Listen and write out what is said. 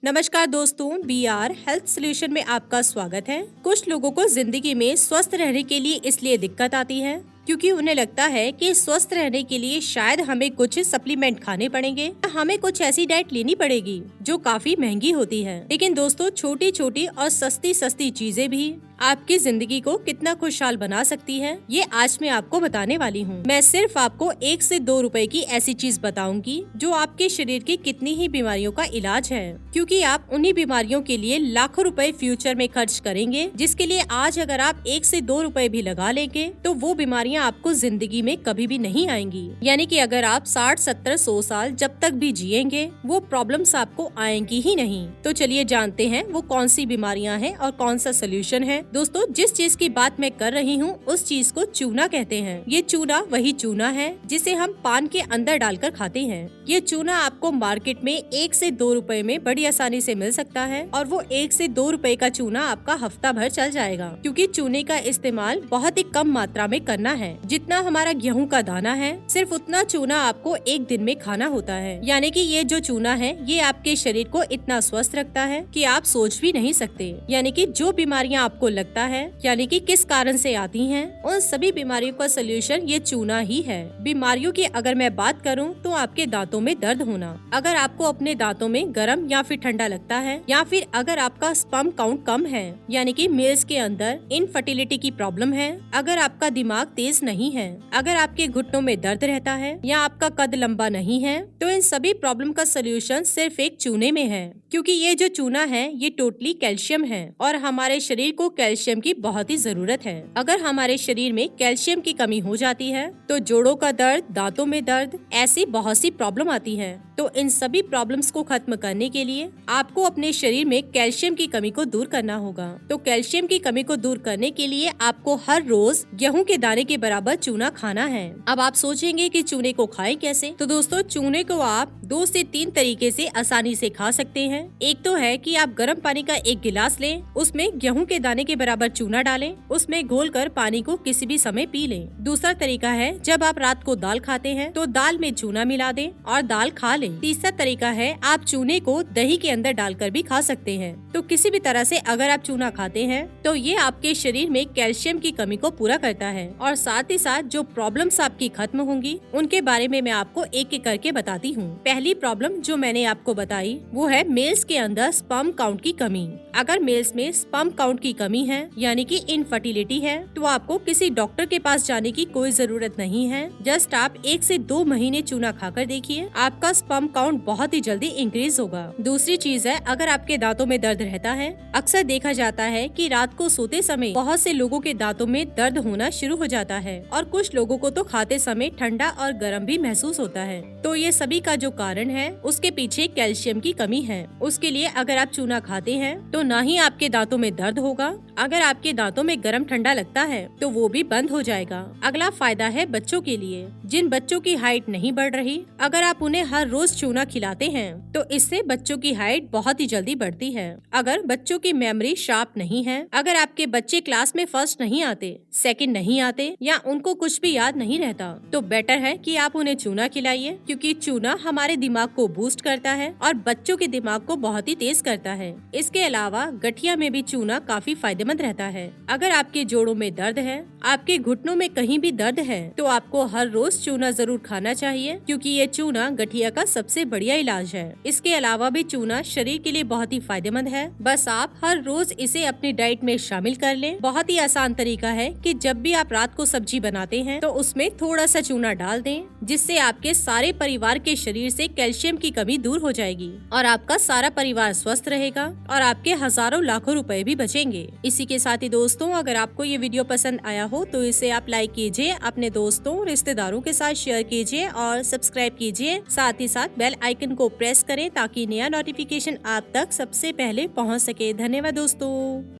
नमस्कार दोस्तों, BR health solution में आपका स्वागत है। कुछ लोगों को जिंदगी में स्वस्थ रहने के लिए इसलिए दिक्कत आती है क्योंकि उन्हें लगता है कि स्वस्थ रहने के लिए शायद हमें कुछ सप्लीमेंट खाने पड़ेंगे, हमें कुछ ऐसी डाइट लेनी पड़ेगी जो काफी महंगी होती है। लेकिन दोस्तों, छोटी छोटी और सस्ती सस्ती चीजें भी आपकी जिंदगी को कितना खुशहाल बना सकती है, ये आज मैं आपको बताने वाली हूँ। मैं सिर्फ आपको 1 से 2 रुपए की ऐसी चीज बताऊंगी जो आपके शरीर की कितनी ही बीमारियों का इलाज है, क्योंकि आप उन्हीं बीमारियों के लिए लाखों रुपए फ्यूचर में खर्च करेंगे, जिसके लिए आज अगर आप 1 से 2 रुपए भी लगा लेंगे तो वो बीमारियाँ आपको जिंदगी में कभी भी नहीं आएंगी। यानी कि अगर आप 60, 70, 100 साल जब तक भी जिएंगे वो प्रॉब्लम्स आपको आएंगी ही नहीं। तो चलिए जानते हैं वो कौन सी बीमारियाँ हैं और कौन सा सोल्यूशन है। दोस्तों, जिस चीज की बात मैं कर रही हूँ उस चीज को चूना कहते हैं। ये चूना वही चूना है जिसे हम पान के अंदर डालकर खाते हैं। ये चूना आपको मार्केट में 1 से 2 रुपए में बड़ी आसानी से मिल सकता है और वो 1 से 2 रुपए का चूना आपका हफ्ता भर चल जाएगा, क्योंकि चूने का इस्तेमाल बहुत ही कम मात्रा में करना है। जितना हमारा गेहूं का दाना है, सिर्फ उतना चूना आपको एक दिन में खाना होता है। यानी कि ये जो चूना है ये आपके शरीर को इतना स्वस्थ रखता है कि आप सोच भी नहीं सकते। यानी कि जो बीमारियां आपको लगता है, यानी कि किस कारण से आती हैं, उन सभी बीमारियों का सोल्यूशन ये चूना ही है। बीमारियों की अगर मैं बात करूं तो आपके दांतों में दर्द होना, अगर आपको अपने दांतों में गर्म या फिर ठंडा लगता है, या फिर अगर आपका स्पर्म काउंट कम है, यानी कि मेल्स के अंदर इनफर्टिलिटी की प्रॉब्लम है, अगर आपका दिमाग तेज नहीं है, अगर आपके घुटनों में दर्द रहता है या आपका कद लंबा नहीं है, तो इन सभी प्रॉब्लम का सोल्यूशन सिर्फ एक चूने में है। क्योंकि ये जो चूना है ये टोटली कैल्शियम है और हमारे शरीर को कैल्शियम की बहुत ही जरूरत है। अगर हमारे शरीर में कैल्शियम की कमी हो जाती है तो जोड़ों का दर्द, दांतों में दर्द, ऐसी बहुत सी प्रॉब्लम आती है। तो इन सभी प्रॉब्लम्स को खत्म करने के लिए आपको अपने शरीर में कैल्शियम की कमी को दूर करना होगा। तो कैल्शियम की कमी को दूर करने के लिए आपको हर रोज गेहूं के दाने के बराबर चूना खाना है। अब आप सोचेंगे कि चूने को खाएं कैसे? तो दोस्तों, चूने को आप 2 से 3 तरीके से आसानी से खा सकते हैं। एक तो है कि आप गर्म पानी का 1 गिलास लें, उसमें गेहूं के दाने के बराबर चूना डालें, उसमें घोलकर पानी को किसी भी समय पी लें। दूसरा तरीका है, जब आप रात को दाल खाते हैं तो दाल में चूना मिला दें और दाल खा लें। तीसरा तरीका है, आप चूने को दही के अंदर डालकर भी खा सकते हैं। तो किसी भी तरह से अगर आप चूना खाते हैं तो ये आपके शरीर में कैल्शियम की कमी को पूरा करता है और साथ ही साथ जो प्रॉब्लम्स आपकी खत्म होंगी उनके बारे में मैं आपको एक एक करके बताती हूँ। पहली प्रॉब्लम जो मैंने आपको बताई वो है मेल्स के अंदर स्पर्म काउंट की कमी। अगर मेल्स में स्पर्म काउंट की कमी है, यानी कि इनफर्टिलिटी है, तो आपको किसी डॉक्टर के पास जाने की कोई जरूरत नहीं है। जस्ट आप 1 से 2 महीने चूना खाकर देखिए, आपका स्पर्म काउंट बहुत ही जल्दी इंक्रीज होगा। दूसरी चीज है, अगर आपके दांतों में दर्द रहता है, अक्सर देखा जाता है कि रात को सोते समय बहुत से लोगों के दांतों में दर्द होना शुरू हो जाता है और कुछ लोगों को तो खाते समय ठंडा और गर्म भी महसूस होता है। तो ये सभी का जो कारण है उसके पीछे कैल्शियम की कमी है। उसके लिए अगर आप चूना खाते हैं तो ना ही आपके दांतों में दर्द होगा, अगर आपके दांतों में गर्म ठंडा लगता है तो वो भी बंद हो जाएगा। अगला फायदा है बच्चों के लिए। जिन बच्चों की हाइट नहीं बढ़ रही, अगर आप उन्हें हर रोज चूना खिलाते हैं तो इससे बच्चों की हाइट बहुत ही जल्दी बढ़ती है। अगर बच्चों की मेमोरी शार्प नहीं है, अगर आपके बच्चे क्लास में फर्स्ट नहीं आते, सेकंड नहीं आते या उनको कुछ भी याद नहीं रहता, तो बेटर है कि आप उन्हें चूना खिलाइए, क्योंकि चूना हमारे दिमाग को बूस्ट करता है और बच्चों के दिमाग को बहुत ही तेज करता है। इसके अलावा गठिया में भी चूना काफी फायदेमंद रहता है। अगर आपके जोड़ों में दर्द है, आपके घुटनों में कहीं भी दर्द है, तो आपको हर रोज चूना जरूर खाना चाहिए, क्योंकि ये चूना गठिया का सबसे बढ़िया इलाज है। इसके अलावा भी चूना शरीर के लिए बहुत ही फायदेमंद है। बस आप हर रोज इसे अपनी डाइट में शामिल कर लें। बहुत ही आसान तरीका है कि जब भी आप रात को सब्जी बनाते हैं तो उसमें थोड़ा सा चूना डाल दें, जिससे आपके सारे परिवार के शरीर से कैल्शियम की कमी दूर हो जाएगी और आपका सारा परिवार स्वस्थ रहेगा और आपके हजारों लाखों रुपए भी बचेंगे। इसी के साथ ही दोस्तों, अगर आपको ये वीडियो पसंद आया हो तो इसे आप लाइक कीजिए, अपने दोस्तों रिश्तेदारों के साथ शेयर कीजिए और सब्सक्राइब कीजिए। साथ ही साथ बेल आइकन को प्रेस करें ताकि नया नोटिफिकेशन आप तक सबसे पहले पहुंच सके। धन्यवाद दोस्तों।